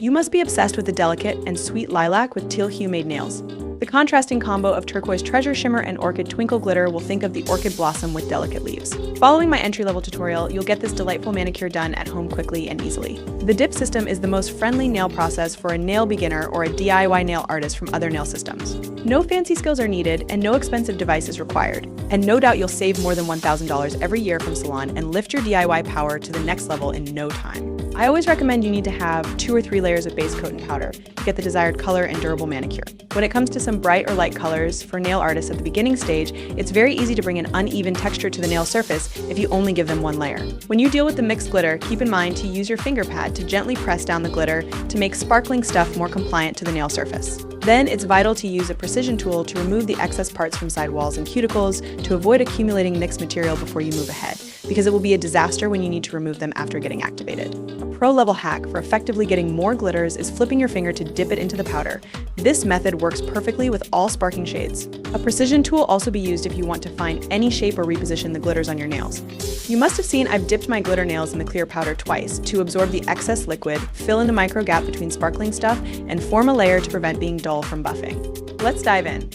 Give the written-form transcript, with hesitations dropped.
You must be obsessed with the delicate and sweet lilac with teal hue made nails. The contrasting combo of turquoise treasure shimmer and orchid twinkle glitter will think of the orchid blossom with delicate leaves. Following my entry-level tutorial, you'll get this delightful manicure done at home quickly and easily. The dip system is the most friendly nail process for a nail beginner or a DIY nail artist from other nail systems. No fancy skills are needed and no expensive device is required. And no doubt you'll save more than $1,000 every year from salon and lift your DIY power to the next level in no time. I always recommend you need to have 2 or 3 layers of base coat and powder to get the desired color and durable manicure. When it comes to some bright or light colors for nail artists at the beginning stage, it's very easy to bring an uneven texture to the nail surface if you only give them 1 layer. When you deal with the mixed glitter, keep in mind to use your finger pad to gently press down the glitter to make sparkling stuff more compliant to the nail surface. Then it's vital to use a precision tool to remove the excess parts from side walls and cuticles to avoid accumulating mixed material before you move ahead, because it will be a disaster when you need to remove them after getting activated. A pro-level hack for effectively getting more glitters is flipping your finger to dip it into the powder. This method works perfectly with all sparking shades. A precision tool also be used if you want to find any shape or reposition the glitters on your nails. You must have seen I've dipped my glitter nails in the clear powder twice to absorb the excess liquid, fill in the micro gap between sparkling stuff, and form a layer to prevent being dull from buffing. Let's dive in.